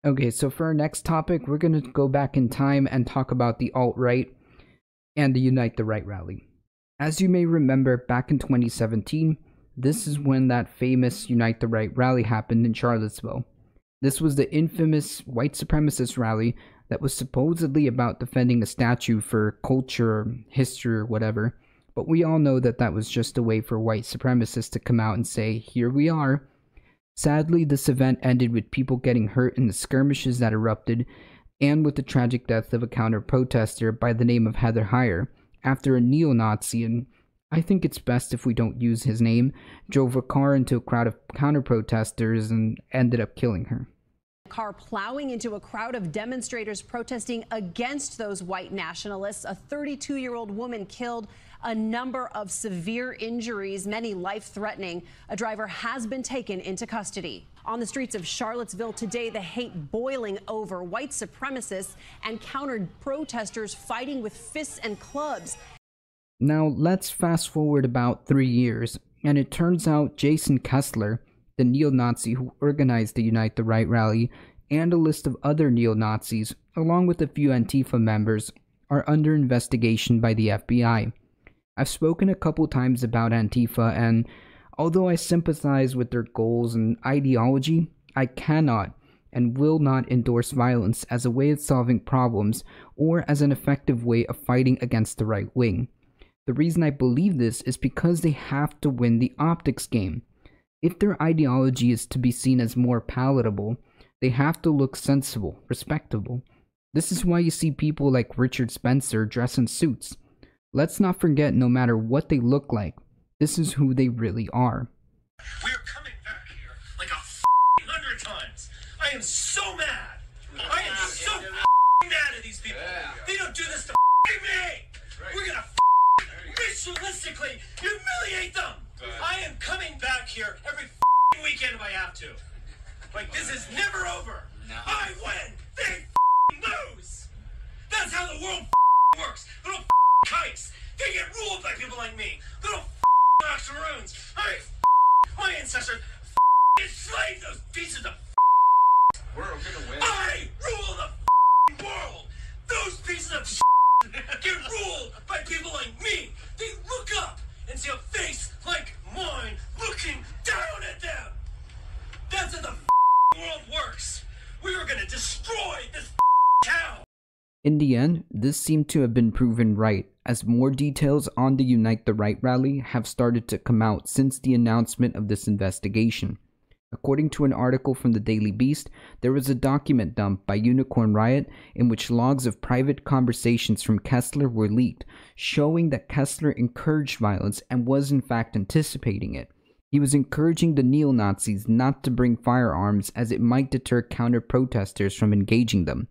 Okay, so for our next topic, we're going to go back in time and talk about the alt-right and the Unite the Right rally. As you may remember, back in 2017, this is when that famous Unite the Right rally happened in Charlottesville. This was the infamous white supremacist rally that was supposedly about defending a statue for culture or history or whatever, but we all know that that was just a way for white supremacists to come out and say, here we are. Sadly, this event ended with people getting hurt in the skirmishes that erupted, and with the tragic death of a counter-protester by the name of Heather Heyer, after a neo-Nazi, and I think it's best if we don't use his name, drove a car into a crowd of counter-protesters and ended up killing her. Car plowing into a crowd of demonstrators protesting against those white nationalists. A 32-year-old woman killed, a number of severe injuries, many life-threatening. A driver has been taken into custody. On the streets of Charlottesville today, the hate boiling over, white supremacists and counter-protesters fighting with fists and clubs. Now let's fast forward about 3 years, and it turns out Jason Kessler, the neo-Nazi who organized the Unite the Right rally, and a list of other neo-Nazis, along with a few Antifa members, are under investigation by the FBI. I've spoken a couple times about Antifa, and although I sympathize with their goals and ideology, I cannot and will not endorse violence as a way of solving problems or as an effective way of fighting against the right wing. The reason I believe this is because they have to win the optics game. If their ideology is to be seen as more palatable, they have to look sensible, respectable. This is why you see people like Richard Spencer dress in suits. Let's not forget, no matter what they look like, this is who they really are. We are coming back here like 100 times. I am so mad. I am so mad at these people. They don't do this to me. We're gonna ritualistically humiliate them. I am coming back here every weekend if I have to. Like, this is never over. No. I win, they lose. That's how the world works. Little kikes. They get ruled by people like me. Little octoroons. My ancestors enslaved those pieces of We're gonna win. I rule the world. Those pieces of get ruled by people like me. They look up and see a face like mine looking down at them. That's how the world works. We are gonna destroy this town. In the end, this seemed to have been proven right, as more details on the Unite the Right rally have started to come out since the announcement of this investigation. According to an article from the Daily Beast, there was a document dump by Unicorn Riot in which logs of private conversations from Kessler were leaked, showing that Kessler encouraged violence and was in fact anticipating it. He was encouraging the neo-Nazis not to bring firearms as it might deter counter-protesters from engaging them.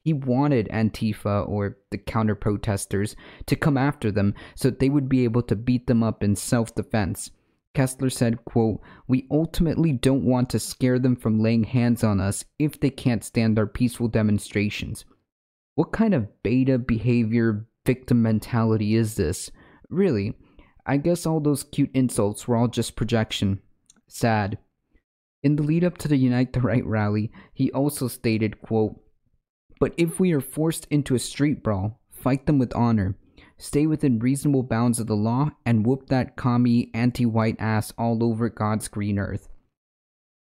He wanted Antifa, or the counter-protesters, to come after them so that they would be able to beat them up in self-defense. Kessler said, quote, "We ultimately don't want to scare them from laying hands on us if they can't stand our peaceful demonstrations." What kind of beta behavior victim mentality is this? Really, I guess all those cute insults were all just projection. Sad. In the lead up to the Unite the Right rally, he also stated, quote, "But if we are forced into a street brawl, fight them with honor. Stay within reasonable bounds of the law and whoop that commie anti-white ass all over God's green earth."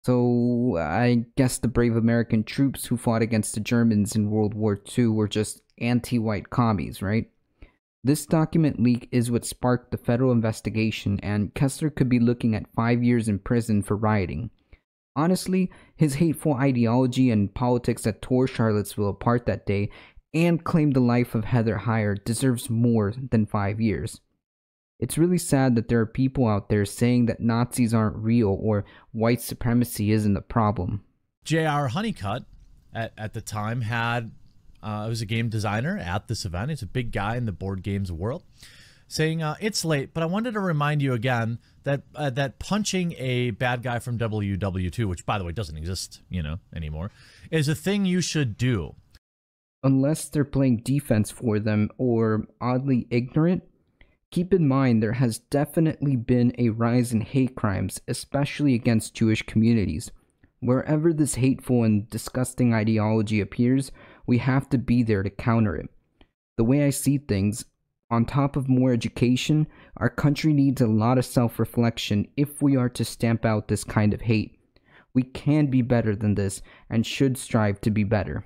So I guess the brave American troops who fought against the Germans in World War II were just anti-white commies, right? This document leak is what sparked the federal investigation, and Kessler could be looking at 5 years in prison for rioting. Honestly, his hateful ideology and politics that tore Charlottesville apart that day and claimed the life of Heather Heyer deserves more than 5 years. It's really sad that there are people out there saying that Nazis aren't real or white supremacy isn't the problem. J.R. Honeycutt at the time had, was a game designer at this event. He's a big guy in the board games world, saying, "It's late, but I wanted to remind you again that that punching a bad guy from WW2, which by the way doesn't exist, anymore, is a thing you should do." Unless they're playing defense for them or oddly ignorant, keep in mind there has definitely been a rise in hate crimes, especially against Jewish communities. Wherever this hateful and disgusting ideology appears, we have to be there to counter it. The way I see things, on top of more education, our country needs a lot of self-reflection if we are to stamp out this kind of hate. We can be better than this and should strive to be better.